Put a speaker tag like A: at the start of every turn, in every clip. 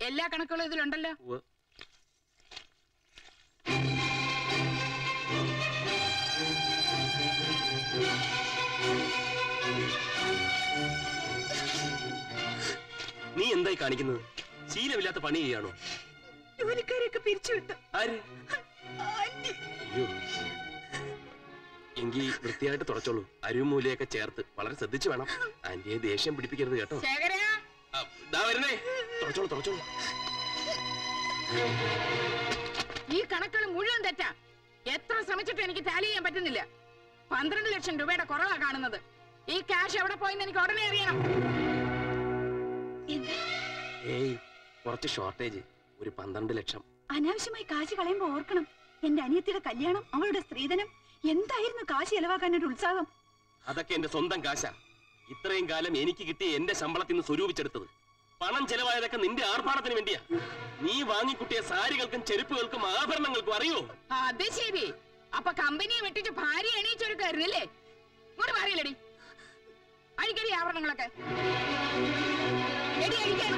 A: എല്ലാ കണക്കുകളും ഇതിലുണ്ടല്ലോ.
B: നീ എന്തായി കാണിക്കുന്നത്? ശീലമില്ലാത്ത പണി ചെയ്യാണോ?
A: ജോലിക്കാരെയൊക്കെ പിരിച്ചുവിട്ടു.
B: ആര്? അയ്യോ, എങ്കിൽ വൃത്തിയായിട്ട് തുടച്ചോളൂ. അരുമൂലയൊക്കെ ചേർത്ത് വളരെ ശ്രദ്ധിച്ചു വേണം. ആന്റിയെ ദേഷ്യം പിടിപ്പിക്കരുത് കേട്ടോ. വരുന്നേ, തുടച്ചോളൂ തുടച്ചോളൂ.
A: ഈ കണക്കുകൾ മുഴുവൻ തെറ്റാ. എത്ര ശ്രമിച്ചിട്ടും എനിക്ക് ടാലി ചെയ്യാൻ പറ്റുന്നില്ല. 12 ലക്ഷം രൂപയുടെ കുറവാ കാണുന്നത്. ഈ ക്യാഷ് എവിടെ പോയെന്ന് എനിക്ക് ഉടനെ അറിയണം.
B: ഏയ്, കുറച്ച് ഷോർട്ടേജ്. ഒരു 12 ലക്ഷം.
C: അനാവശ്യമായി കാശ് കളയുമ്പോ ഓർക്കണം, എന്റെ അനിയത്തിയുടെ കല്യാണം, അവളുടെ സ്ത്രീധനം. എന്തായിരുന്നു കാശ് ചെലവാക്കാൻ ഒരു ഉത്സാഹം?
B: അതൊക്കെ എന്റെ സ്വന്തം കാശാ. ഇത്രയും കാലം എനിക്ക് കിട്ടിയ എന്റെ ശമ്പളത്തിൽ നിന്ന് സ്വരൂപിച്ചെടുത്തത്. പണം ചെലവായതൊക്കെ നിന്റെ ആർഭാടത്തിന് വേണ്ടിയാ. നീ വാങ്ങിക്കുട്ടിയ സാരികൾക്കും ചെരുപ്പുകൾക്കും ആഭരണങ്ങൾക്കും അറിയോ?
A: അത് ശരി. അപ്പൊ കമ്പനിയെ വെട്ടിച്ച് ഭാര്യ എണീച്ചൊരുക്കായിരുന്നല്ലേ? ഇങ്ങോട്ട് മാറിയില്ലടി. അഴിക്കടി ആഭരണങ്ങളൊക്കെ. എടി അഴിക്കാൻ.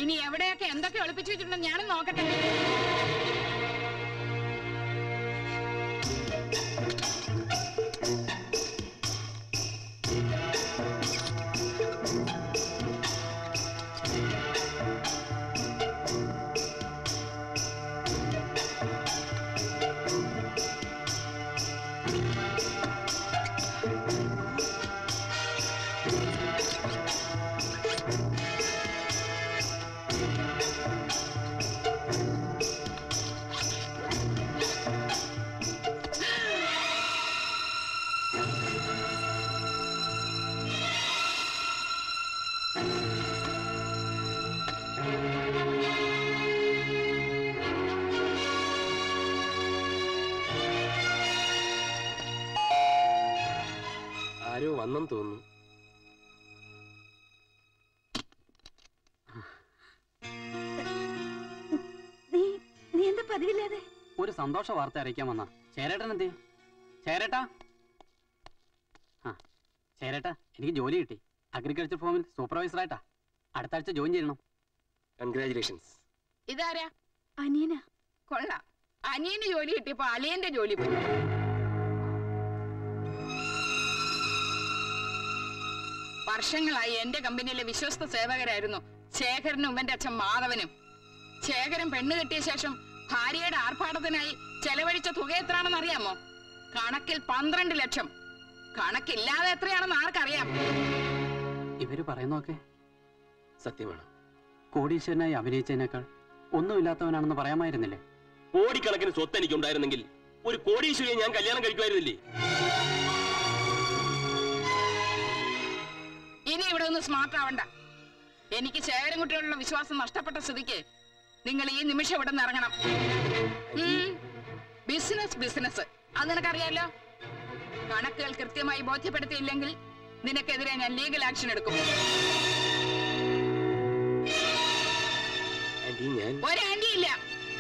A: ഇനി എവിടെയൊക്കെ എന്തൊക്കെ ഒളിപ്പിച്ചു വെച്ചിട്ടുണ്ടെന്ന് ഞാനും നോക്കട്ടെ.
B: ആരോ വന്നെന്ന് തോന്നുന്നു.
C: നീ എന്താ പതിവില്ലാതെ?
D: ഒരു സന്തോഷ വാർത്ത അറിയിക്കാൻ വന്ന. ചേരേട്ടൻ എന്തേ? ചേരേട്ടാ, ചേരേട്ടാ, എനിക്ക് ജോലി കിട്ടി. അഗ്രികൾച്ചർ ഫാമിൽ സൂപ്പർവൈസറായിട്ടാ. അടുത്ത ആഴ്ച ജോയിൻ ചെയ്യണം.
B: കൺഗ്രാചുലേഷൻസ്.
A: ഇതാരാ?
C: അനിയനാ.
A: കൊള്ളാം. അനിയന് ജോലി കിട്ടിയപ്പോ അളിയന്റെ ജോലി പോയി. വർഷങ്ങളായി എന്റെ കമ്പനിയിലെ വിശ്വസ്ത സേവകരായിരുന്നു ശേഖരനും ഉമ്മന്റെ അച്ഛൻ മാധവനും. ശേഖരൻ പെണ്ണ് കെട്ടിയ ശേഷം ഭാര്യയുടെ ആർഭാടത്തിനായി ചെലവഴിച്ച തുക എത്രയാണെന്ന് അറിയാമോ? കണക്കിൽ 12 ലക്ഷം. കണക്കില്ലാതെ എത്രയാണെന്ന് ആർക്കറിയാം?
D: ഇവര് പറയുന്നൊക്കെ
B: സത്യമാണ്.
D: കോടീശ്വരനായി അഭിനയിച്ചതിനേക്കാൾ ഒന്നുമില്ലാത്തവനാണെന്ന് പറയാമായിരുന്നില്ലേ?
B: കോടിക്കണക്കിന് സ്വത്ത് എനിക്കുണ്ടായിരുന്നെങ്കിൽ ഒരു കോടീശ്വരിയെ ഞാൻ കല്യാണം കഴിക്കുമായിരുന്നില്ലേ?
A: ഇനി ഇവിടെ ഒന്ന് സ്മാർട്ട് ആവണ്ട. എനിക്ക് ശേഖരൻകുട്ടിയോടുള്ള വിശ്വാസം നഷ്ടപ്പെട്ട സ്ഥിതിക്ക് നിങ്ങൾ ഈ നിമിഷം ഇവിടെ നിന്ന് ഇറങ്ങണം. ബിസിനസ് അത് നിനക്കറിയാലോ. കണക്കുകൾ കൃത്യമായി ബോധ്യപ്പെടുത്തിയില്ലെങ്കിൽ നിനക്കെതിരെ ഞാൻ ലീഗൽ ആക്ഷൻ എടുക്കും. ഒരു ആന്റി ഇല്ല.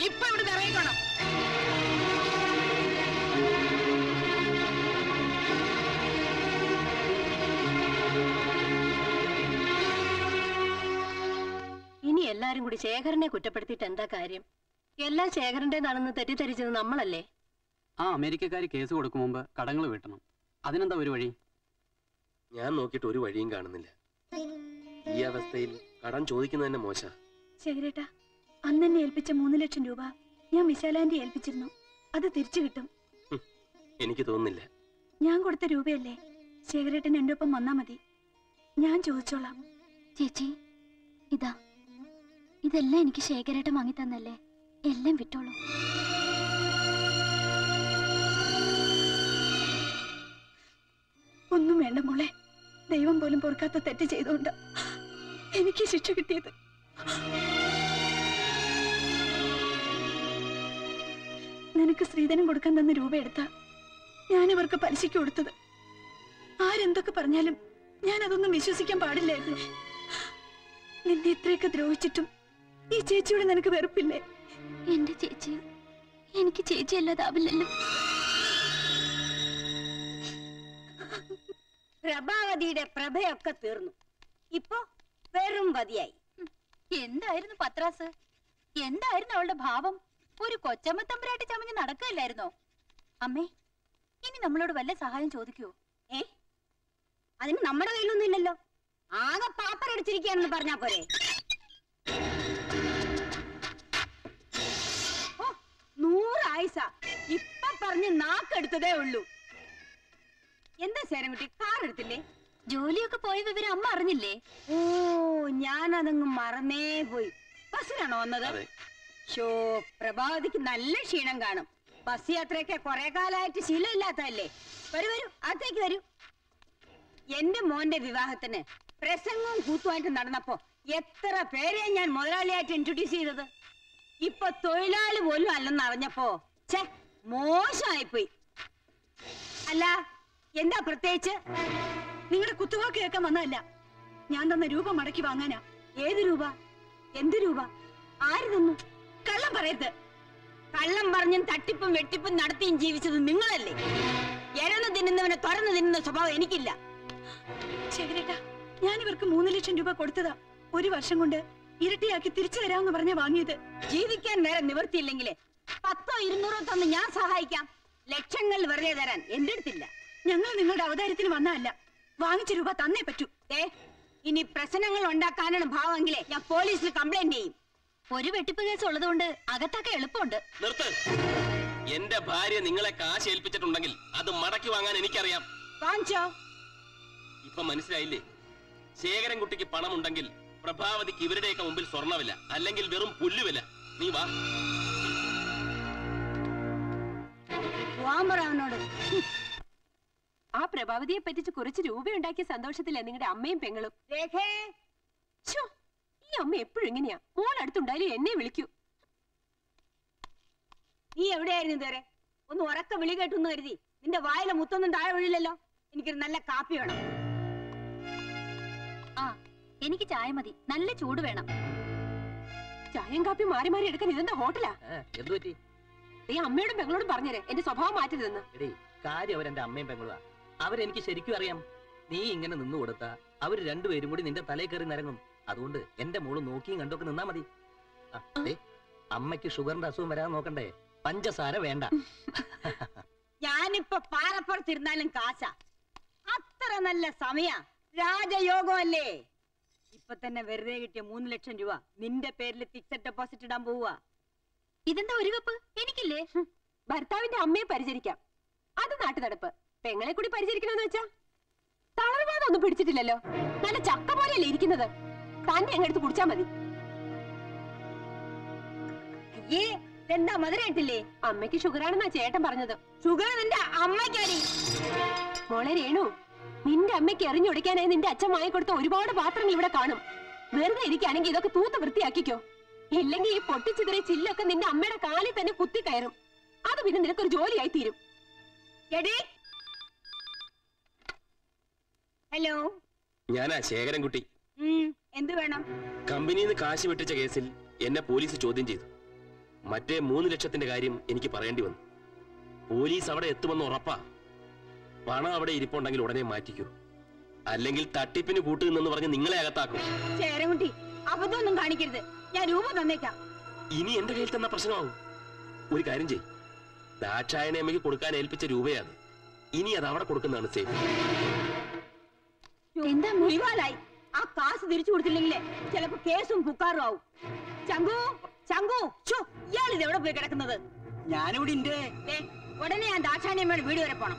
A: ഇപ്പൊ ഇവിടെ ഇറങ്ങിക്കണം.
C: ഇനി എല്ലാരും കൂടി ശേഖരനെ കുറ്റപ്പെടുത്തിയിട്ട് എന്താ കാര്യം? എല്ലാം ശേഖരന്റേതാണെന്ന് തെറ്റിദ്ധരിച്ചത് നമ്മളല്ലേ?
D: ആ അമേരിക്കക്കാര് കേസ് കൊടുക്കും മുമ്പ് കടങ്ങൾ വീട്ടണം. അതിനെന്താ ഒരു വഴി?
B: ഞാൻ നോക്കിയിട്ട് ഒരു വഴിയും കാണുന്നില്ല. ഈ അവസ്ഥയിൽ കടം ചോദിക്കുന്നത് തന്നെ മോശ.
C: ശേഖരേട്ടാ, അന്നെന്നെ ഏൽപ്പിച്ച 3 ലക്ഷം രൂപ ഞാൻ വിശാലാന്റി ഏൽപ്പിച്ചിരുന്നു. അത് തിരിച്ചു കിട്ടും.
B: എനിക്ക് തോന്നുന്നില്ല.
C: ഞാൻ കൊടുത്ത രൂപയല്ലേ? ശേഖരേട്ടൻ എന്റെ ഒപ്പം വന്നാ മതി. ഞാൻ ചോദിച്ചോളാം.
E: ചേച്ചി, ഇതെല്ലാം എനിക്ക് ശേഖരേട്ടൻ വാങ്ങി തന്നല്ലേ. എല്ലാം വിട്ടോളൂ.
C: ഒന്നും വേണ്ട മോളെ. ദൈവം പോലും പൊറുക്കാത്ത തെറ്റ് ചെയ്തുകൊണ്ട് എനിക്ക് ശിക്ഷ കിട്ടിയത്.
F: നിനക്ക് സ്ത്രീധനം കൊടുക്കാൻ തന്ന രൂപ എടുത്താ ഞാൻ ഇവർക്ക് പലിശയ്ക്ക് കൊടുത്തത്. ആരെന്തൊക്കെ പറഞ്ഞാലും ഞാൻ അതൊന്നും വിശ്വസിക്കാൻ പാടില്ലായിരുന്നു. നിന്നെ ഇത്രയൊക്കെ ദ്രോഹിച്ചിട്ടും ഈ ചേച്ചിയോട് നിനക്ക് വെറുപ്പില്ലേ?
E: എന്റെ ചേച്ചി എനിക്ക് ചേച്ചി അല്ലാതാവില്ലല്ലോ.
G: പ്രഭാവതിയുടെ പ്രഭയൊക്കെ തീർന്നു. ഇപ്പൊ വെറും പതിയായി.
H: എന്തായിരുന്നു പത്രാസ്? എന്തായിരുന്നു അവളുടെ ഭാവം? ഒരു കൊച്ചമ്മ തമ്പുരാട്ടി ചമഞ്ഞ് നടക്കുകയല്ലായിരുന്നോ? അമ്മേ, ഇനി നമ്മളോട് വല്ല സഹായം ചോദിക്കുവോ?
G: അതിന് നമ്മുടെ കയ്യിലൊന്നും ഇല്ലല്ലോ. ആകെ പാപ്പറടിച്ചിരിക്കുകയാണെന്ന് പറഞ്ഞാ പോരെ. 100 ആയിസ ഇപ്പൊ പറഞ്ഞ് നാക്കെടുത്തതേ ഉള്ളൂ. എന്താ ശരംകുട്ടി, കാർ എടുത്തില്ലേ?
H: ജോലിയൊക്കെ പോയ വിവരം അമ്മ അറിഞ്ഞില്ലേ?
G: ഓ, ഞാനതങ്ങ് മറന്നേ പോയി. ബസ്സിലാണോ വന്നത്? ഷോ, പ്രഭാവതിക്ക് നല്ല ക്ഷീണം കാണും. ബസ് യാത്രയൊക്കെ കുറെ കാലമായിട്ട് ശീലമില്ലാത്തതല്ലേ. വരൂ വരൂ, അകത്തേക്ക് വരൂ. എന്റെ മോന്റെ വിവാഹത്തിന് പ്രസംഗവും കൂത്തുമായിട്ട് നടന്നപ്പോ എത്ര പേരെ ഞാൻ മുതലാളിയായിട്ട് ഇൻട്രൊഡ്യൂസ് ചെയ്തത്. ഇപ്പൊ തൊഴിലാളി പോലും അല്ലെന്ന് അറിഞ്ഞപ്പോ ഛേ, മോശമായിപ്പോയി. അല്ല, എന്താ പ്രത്യേകിച്ച്?
F: നിങ്ങളുടെ കുത്തുവാക്ക് കേൾക്കാൻ വന്നതല്ല, ഞാൻ തന്ന രൂപ മടക്കി വാങ്ങാനാ.
G: ഏത് രൂപ? എന്ത് രൂപ? ആര് തന്നു?
F: കള്ളം പറയരുത്.
G: കള്ളം പറഞ്ഞും തട്ടിപ്പും വെട്ടിപ്പും നടത്തിയും ജീവിച്ചത് നിങ്ങളല്ലേ. എരന്ന് തിന്നുന്നവനെ തുറന്നു തിന്നുന്ന സ്വഭാവം എനിക്കില്ല.
F: ശേഖരേട്ടാ, ഞാൻ ഇവർക്ക് 3 ലക്ഷം രൂപ കൊടുത്തതാ. 1 വർഷം കൊണ്ട് ഇരട്ടിയാക്കി തിരിച്ചു തരാമെന്ന് പറഞ്ഞ വാങ്ങിയത്.
G: ജീവിക്കാൻ നേരെ നിവൃത്തിയില്ലെങ്കിലേ 10 200 തന്ന് ഞാൻ സഹായിക്കാം. ലക്ഷങ്ങൾ വെറുതെ തരാൻ എന്റെ അടുത്തില്ല.
F: ഞങ്ങൾ നിങ്ങളുടെ അവതാരത്തിന് വന്നതല്ല, വാങ്ങിച്ച രൂപ തന്നേ പറ്റൂ.
G: ഇനി പ്രശ്നങ്ങൾ ഉണ്ടാക്കാനാണ് ഭാവമെങ്കിലേ ഞാൻ പോലീസിൽ കംപ്ലൈന്റ് ചെയ്യും.
H: ഒരു വെട്ടിപ്പ് കേസ് ഉള്ളതുകൊണ്ട് അകത്തൊക്കെ എളുപ്പമുണ്ട്.
B: നിർത്ത്. എന്റെ ഭാര്യ നിങ്ങളെ കാശ് ഏൽപ്പിച്ചിട്ടുണ്ടെങ്കിൽ അത് മടക്കി വാങ്ങാൻ എനിക്കറിയാം.
G: വാങ്ങിച്ചോ?
B: ഇപ്പൊ മനസ്സിലായില്ലേ? ശേഖരൻകുട്ടിക്ക് പണമുണ്ടെങ്കിൽ പ്രഭാവതിക്ക് ഇവരുടെയൊക്കെ മുമ്പിൽ സ്വർണ്ണവില്ല, അല്ലെങ്കിൽ വെറും പുല്ലുവില്ല. നീ വാ.
G: അവനോട്
C: ആ പ്രഭാവതിയെ പറ്റിച്ച് കുറച്ച് രൂപയുണ്ടാക്കിയ സന്തോഷത്തില്ല നിങ്ങളുടെ അമ്മയും പെങ്ങളും. ഈ അമ്മ എപ്പോഴും ഇങ്ങനെയാ, മോൾ അടുത്തുണ്ടായാലും എന്നെ വിളിക്കൂ.
G: നീ എവിടെയായിരുന്നു ഇതുവരെ? ഒന്ന് ഉറക്ക വിളി കേട്ടെന്ന് കരുതി നിന്റെ വായിലെ മുത്തൊന്നും താഴെ വീഴില്ലല്ലോ. എനിക്കൊരു നല്ല കാപ്പി വേണം.
H: ആ, എനിക്ക് ചായ മതി, നല്ല ചൂട് വേണം.
C: ചായയും കാപ്പി മാറി മാറി എടുക്കാൻ ഇതെന്താ ഹോട്ടലാ?
I: എന്തുപറ്റി?
C: നീ അമ്മയോടും പെങ്ങളോടും പറഞ്ഞേരെ എന്റെ സ്വഭാവം മാറ്റരുതെന്ന്.
I: എടീ, കാര്യം അവരെന്റെ അമ്മയും പെങ്ങളുവാ. അവരെനിക്ക് ശരിക്കും അറിയാം. നീ ഇങ്ങനെ നിന്നു കൊടുത്താ അവര് രണ്ടുപേരും കൂടി നിന്റെ തലയിൽ കയറി നിരങ്ങും. അതുകൊണ്ട് എന്റെ മോള് നോക്കിയും കണ്ടൊക്കെ നിന്നാ മതി. അമ്മയ്ക്ക് ഷുഗറിന്റെ അസുഖം വരാതെ നോക്കണ്ടേ? പഞ്ചസാര വേണ്ട.
G: ഞാനിപ്പൊ പാറപ്പുറത്തിരുന്നാലും കാശ. അത്ര നല്ല സമയ, രാജയോഗമല്ലേ. ഇപ്പൊ തന്നെ വെറുതെ കിട്ടിയ 3 ലക്ഷം രൂപ നിന്റെ പേരിൽ ഫിക്സഡ് ഡെപ്പോസിറ്റ് ഇടാൻ പോവുക.
H: ഇതെന്താ ഒരു കപ്പ്? എനിക്കില്ലേ?
C: ഭർത്താവിന്റെ അമ്മയെ പരിചരിക്കാം, അത് നാട്ടുനടപ്പ്. പെങ്ങളെ കൂടി പരിചരിക്കണമെന്ന് വെച്ചാ തളർവാദം ഒന്നും പിടിച്ചിട്ടില്ലല്ലോ. നല്ല ചക്ക പോലെയല്ലേ ഇരിക്കുന്നത്. തന്നെ അങ്ങെടുത്ത് കുടിച്ചാ മതി.
G: എന്താ മധുരായിട്ടില്ലേ?
C: അമ്മയ്ക്ക് ഷുഗറാണെന്നാ ചേട്ടൻ പറഞ്ഞത്.
G: ഷുഗർ നിന്റെ അമ്മയ്ക്കാടി.
C: മോളെ രേണു, നിന്റെ അമ്മയ്ക്ക് എറിഞ്ഞൊടിക്കാനായി നിന്റെ അച്ഛൻ വാങ്ങിക്കൊടുത്ത ഒരുപാട് പാത്രങ്ങൾ ഇവിടെ കാണും. വെറുതെ ഇരിക്കുകയാണെങ്കിൽ ഇതൊക്കെ തൂത്ത് വൃത്തിയാക്കിക്കോ. ഇല്ലെങ്കിൽ ഈ പൊട്ടിച്ചിതറിയ ചില്ലൊക്കെ നിന്റെ അമ്മയുടെ കാലിൽ തന്നെ കുത്തി കയറും. അത് പിന്നെ നിനക്കൊരു ജോലിയായി തീരും.
G: ഹലോ,
B: ഞാനാ ശേഖരൻകുട്ടി.
G: എന്ത് വേണം?
B: കമ്പനിന്ന് കാശ് വെട്ടിച്ച കേസിൽ എന്നെ പോലീസ് ചോദ്യം ചെയ്തു. മറ്റേ 3 ലക്ഷത്തിന്റെ കാര്യം എനിക്ക് പറയേണ്ടി വന്നു. പോലീസ് അവിടെ എത്തുമെന്ന് ഉറപ്പാ. പണം അവിടെ ഇരിപ്പുണ്ടെങ്കിൽ ഉടനെ മാറ്റിക്കൂ, അല്ലെങ്കിൽ തട്ടിപ്പിന് കൂട്ടുനിന്ന് പറഞ്ഞ് നിങ്ങളെ അകത്താക്കും.
G: ശേഖരൻകുട്ടി, അബദ്ധമൊന്നും കാണിക്കരുത്. ഞാൻ രൂപ തന്നേക്കാം.
B: ഇനി എന്റെ കയ്യിൽ തന്ന പ്രശ്നമാവും. ഒരു കാര്യം ചെയ്യും, ദാക്ഷായണി അമ്മയ്ക്ക് കൊടുക്കാൻ ഏൽപ്പിച്ച രൂപയാണ്. ഇനി അത് അവിടെ കൊടുക്കുന്നതാണ് സേഫ്.
G: എന്താ മുഴിവാലായി? ആ കാശ് തിരിച്ചു കൊടുത്തില്ലെങ്കിലേ ചിലപ്പോ കേസും പുക്കാറും ആവും. ചങ്കു, ചങ്കു, ഇയാൾ ഇത് എവിടെ പോയി കിടക്കുന്നത്?
J: ഞാനിവിടെ
G: ഉടനെ ഞാൻ ദാക്ഷായണിയമ്മയുടെ വീട് വരെ പോണം.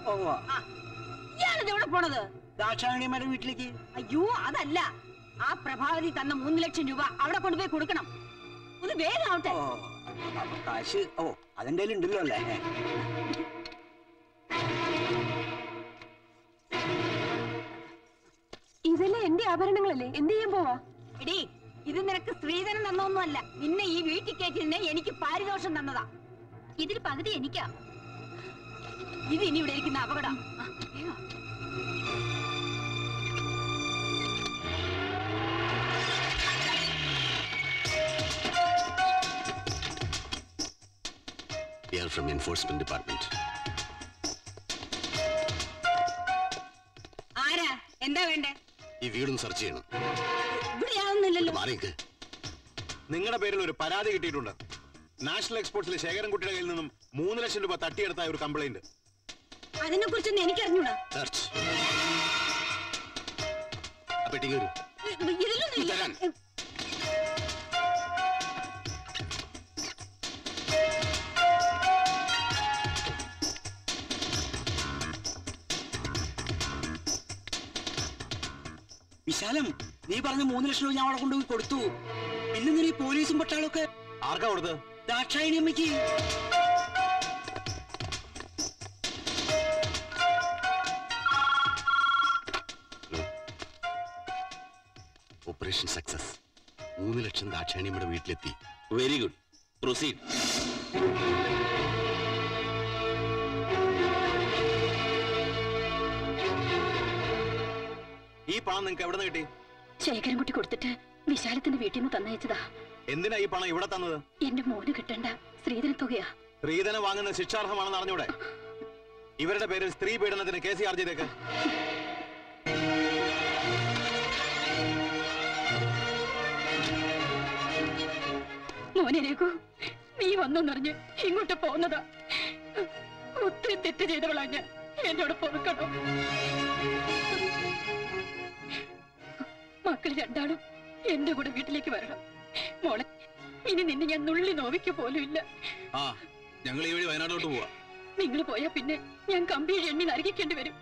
G: ഇയാളിത് എവിടെ പോണത്?
J: ദാക്ഷായണിയമ്മയുടെ വീട്ടിലേക്ക്.
G: അയ്യോ, അതല്ല. ആ പ്രഭാവതി തന്ന 3 ലക്ഷം രൂപ അവിടെ കൊണ്ടുപോയി കൊടുക്കണം. ഒന്ന് വേഗം ആവട്ടെ.
J: കാശ് അതെന്റെ ഉണ്ടല്ലോ അല്ലേ?
C: ഇതെല്ലാം എന്റെ ആഭരണങ്ങളല്ലേ, എന്ത് ചെയ്യാൻ പോവാ?
G: എടീ, ഇത് നിനക്ക് സ്ത്രീധനം തന്നൊന്നുമല്ല. നിന്നെ ഈ വീട്ടിൽ കയറ്റിനെ എനിക്ക് പാരിതോഷം തന്നതാ.
H: ഇതിൽ പകുതി എനിക്കാ.
C: ഇത് ഇനി ഇവിടെ ഇരിക്കുന്ന അപകടം.
K: We are from Enforcement Department.
G: ആരാ? എന്താ വേണ്ടേ?
K: ഈ വീടും സെർച്ച് ചെയ്യണം.
G: ഇവിടെ ആവുന്നില്ലല്ലോ.
K: മാറിക്ക്.
L: നിങ്ങളുടെ പേരിൽ ഒരു പരാതി കിട്ടിയിട്ടുണ്ട്. നാഷണൽ എക്സ്പോർട്സിലെ ശേഖരൻകുട്ടിയുടെ കയ്യിൽ നിന്നും 3 ലക്ഷം രൂപ തട്ടിയെടുത്ത ഒരു കംപ്ലൈന്റ്.
G: അതിനെ കുറിച്ചൊന്നും എനിക്കറിഞ്ഞൂടാ. ഇതിലൊന്നും
J: വിശാലം, നീ പറഞ്ഞ 3 ലക്ഷം രൂപ ഞാൻ അവിടെ കൊണ്ടുപോയി കൊടുത്തു. പിന്നെ നീ പോലീസും പട്ടാളൊക്കെ
L: ആർക്കാ കൊടുത്തത്?
J: ദാക്ഷായണി അമ്മയ്ക്ക്.
K: Operation success. 3 ലക്ഷം ദാക്ഷായണിയമ്മയുടെ വീട്ടിലെത്തി.
B: Very good, proceed.
L: ഈ പണം നിങ്ങൾക്ക് എവിടെ നിന്ന് കിട്ടി?
C: ശേഖരൻകുട്ടി കൊടുത്തിട്ട് വിശാലത്തിന്റെ വീട്ടിൽ നിന്ന് തന്നയച്ചതാ.
L: എന്തിനാ ഈ പണം ഇവിടെ തന്നത്?
C: എന്റെ മോന് കിട്ടേണ്ട സ്ത്രീധന തുകയാ.
L: സ്ത്രീധനം വാങ്ങുന്നത് ശിക്ഷാർഹമാണെന്ന് അറിഞ്ഞൂടെ? ഇവരുടെ പേരിൽ സ്ത്രീ പീഡനത്തിന് കേസ് ചാർജ് ചെയ്തേക്ക്.
C: മോനെ രഘു, നീ വന്നറിഞ്ഞ് ഇങ്ങോട്ട് പോന്നതാ. ഒത്തിരി തെറ്റ് ചെയ്തവളാ ഞാൻ. എന്നോട് പൊറുക്കണോ? മക്കൾ രണ്ടാളും എന്റെ കൂടെ വീട്ടിലേക്ക് വരണം. മോളെ, ഇനി നിന്നെ ഞാൻ നുള്ളി നോവിക്ക പോലും ഇല്ല.
L: ഞങ്ങൾ ഈ വഴി വയനാട്ടിലോട്ട് പോവാ.
C: നിങ്ങൾ പോയാ പിന്നെ ഞാൻ കമ്പിയിൽ എണ്ണി നരകിക്കേണ്ടി വരും.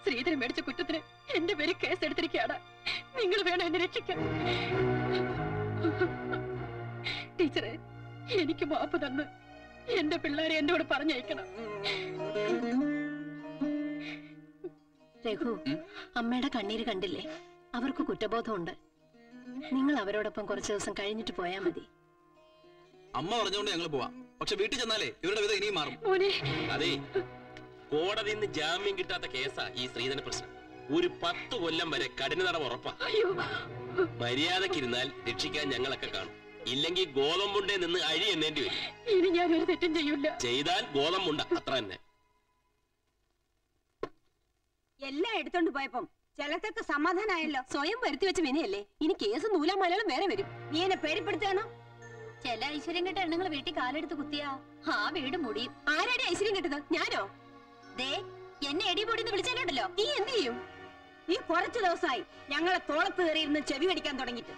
C: ശ്രീധരൻ മേടിച്ച കുറ്റത്തിന് എന്റെ പേര് കേസ് എടുത്തിരിക്കുകയാണ്. നിങ്ങൾ വേണം എന്നെ രക്ഷിക്കാൻ. ടീച്ചറെ, എനിക്ക് മാപ്പ് തന്ന് എന്റെ പിള്ളേരെ എന്നോട് പറഞ്ഞയക്കണം. രഘു, അമ്മയുടെ കണ്ണീര് കണ്ടില്ലേ? അവർക്ക് കുറ്റബോധമുണ്ട്. നിങ്ങൾ അവരോടൊപ്പം കുറച്ചു ദിവസം കഴിഞ്ഞിട്ട് പോയാ മതി.
L: അമ്മ പറഞ്ഞുകൊണ്ട് ഞങ്ങൾ പോവാം. പക്ഷെ വീട്ടിൽ ചെന്നാലേ ഇവരുടെ വിധം ഇനിയും മാറും.
B: അതെ, കോടതിയിൽ നിന്ന് ജാമ്യം കിട്ടാത്ത കേസാ ഈ സ്ത്രീധന പ്രശ്നം. ഒരു 10 കൊല്ലം വരെ കഠിന തടവ് ഉറപ്പാ. മര്യാദക്കിരുന്നാൽ രക്ഷിക്കാൻ ഞങ്ങളൊക്കെ കാണും. ഇല്ലെങ്കിൽ ഗോതമ്പുണ്ടേ നിന്ന് അഴി എന്നേണ്ടി വരും.
C: ഇനി ഞാൻ ഒരു തെറ്റും ചെയ്യൂല.
B: ചെയ്താൽ ഗോതമ്പുണ്ട, അത്ര തന്നെ.
G: എല്ലാം എടുത്തോണ്ട് പോയപ്പം ചിലത്തൊക്കെ സമാധാനായല്ലോ.
C: സ്വയം വരുത്തി വെച്ച വിനയല്ലേ? ഇനി കേസ് നൂലാം മലയാളം വേറെ വരും.
G: നീ എന്നെ പേടിപ്പെടുത്താണോ?
H: ചില ഐശ്വര്യം കെട്ട എണ്ണങ്ങൾ വീട്ടിൽ കാലെടുത്ത് കുത്തിയാ ആ വീട് മുടിയും.
C: ആരാടി ഐശ്വര്യം കെട്ടത്? ഞാനോ?
H: ദേ, എന്നെ എടി പൊടിന്ന് വിളിച്ചാലുണ്ടല്ലോ.
C: നീ എന്ത് ചെയ്യും?
G: നീ കുറച്ചു ദിവസമായി ഞങ്ങളെ തോളത്ത് കയറിയിരുന്ന് ചെവി കടിക്കാൻ തുടങ്ങിട്ട്.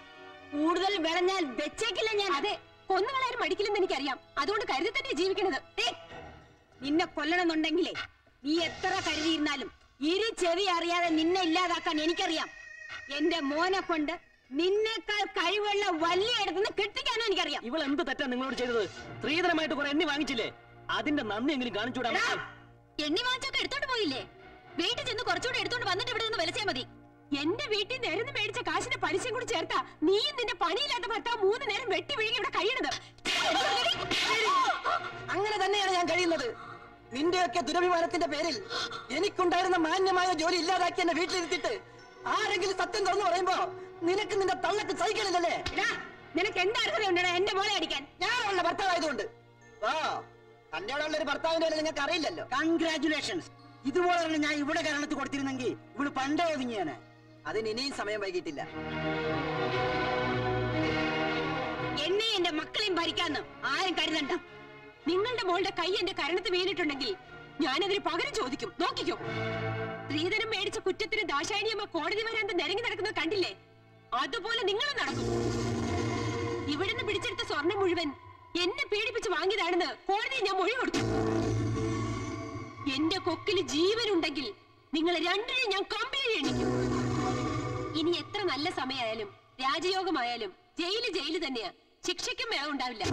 G: കൂടുതൽ വിളഞ്ഞാൽ വെച്ചേക്കില്ല ഞാൻ.
C: അതെ, കൊന്നുകളാരും മടിക്കില്ലെന്ന് എനിക്കറിയാം. അതുകൊണ്ട് കരുതി തന്നെ ജീവിക്കണത്.
G: നിന്നെ കൊല്ലണമെന്നുണ്ടെങ്കിലേ നീ എത്ര കരുതിയിരുന്നാലും ഇരു ചെവി അറിയാതെ നിന്നെ ഇല്ലാതാക്കാൻ എനിക്കറിയാം. എന്റെ മോനെ കൊണ്ട് നിന്നേക്കാൾ കഴിവുള്ള വലിയ ഇടത്തുനിന്ന് കെട്ടിക്കാനും എനിക്കറിയാം.
I: ഇവൾ എന്ത് തെറ്റാ നിങ്ങളോട് ചെയ്തത്? സ്ത്രീധനമായിട്ട് കുറെ എണ്ണി വാങ്ങിച്ചില്ലേ? അതിന്റെ നന്ദി എങ്കിലും കാണിച്ചൂടാ?
H: എണ്ണി വാങ്ങിച്ചൊക്കെ എടുത്തോണ്ട് പോയില്ലേ? വീട്ടിൽ ചെന്ന് കുറച്ചുകൂടെ എടുത്തോണ്ട് വന്നിട്ട് ഇവിടെ നിന്ന് വിലച്ചാ മതി.
C: എന്റെ വീട്ടിൽ നേരം മേടിച്ച കാശിന്റെ പലിശയും കൂടി ചേർത്താ നീയും നിന്റെ പണിയില്ലാത്ത ഭർത്താവ് 3 നേരം വെട്ടി വിഴുങ്ങി ഇവിടെ കഴിയണത്.
J: അങ്ങനെ തന്നെയാണ് ഞാൻ കഴിയുന്നത്. നിന്റെയൊക്കെ ദുരഭിമാനത്തിന്റെ പേരിൽ എനിക്കുണ്ടായിരുന്ന മാന്യമായ ജോലി ഇല്ലാതാക്കി എന്നെ വീട്ടിലിരുത്തിട്ട് ആരെങ്കിലും സത്യം തുറന്നു പറയുമ്പോ നിനക്ക് നിന്റെ തള്ളക്ക് സഹിക്കണില്ലല്ലേ?
G: നിനക്ക് എന്താ അർഹതയുണ്ടോ എന്റെ മോളെ അടിക്കാൻ?
J: ഞാനുള്ള ഭർത്താവായതുകൊണ്ട്. തന്റെ ഉള്ള ഒരു ഭർത്താവിന്റെ നിങ്ങൾക്ക് അറിയില്ലല്ലോ. കൺഗ്രാറ്റുലേഷൻസ്. ഇതുപോലെ ഞാൻ ഇവിടെ കാരണത്ത് കൊടുത്തിരുന്നെങ്കിൽ ഇവള് പണ്ടേ ഒതുങ്ങിയാണ്. അതിന് ഇനിയും സമയം വൈകിട്ടില്ല.
G: എന്നെ എന്റെ മക്കളെയും ഭരിക്കാന്ന് ആരും കരുതണ്ട.
C: നിങ്ങളുടെ മോളുടെ കൈ എന്റെ കരണത്ത് വീണിട്ടുണ്ടെങ്കിൽ ഞാനതിന് പകരം ചോദിക്കും. നോക്കിക്കോ. സ്ത്രീധനം മേടിച്ച കുറ്റത്തിന് ദാശായണിയമ്മ കോടതി വരാന്ത് നിരങ്ങി നടക്കുന്നത് കണ്ടില്ലേ? അതുപോലെ നിങ്ങളും നടക്കും. ഇവിടുന്ന് പിടിച്ചെടുത്ത സ്വർണം മുഴുവൻ എന്നെ പീഡിപ്പിച്ച് വാങ്ങിയതാണെന്ന് കോടതിയിൽ ഞാൻ മൊഴി കൊടുത്തു. എന്റെ കൊക്കില് ജീവനുണ്ടെങ്കിൽ നിങ്ങളെ രണ്ടിനെയും ഞാൻ കമ്പിയിൽ എണ്ണിക്കും. ഇനി എത്ര നല്ല സമയമായാലും രാജയോഗമായാലും ജയില് തന്നെയാ. ശിക്ഷയ്ക്കും വേണം ഉണ്ടാവില്ല.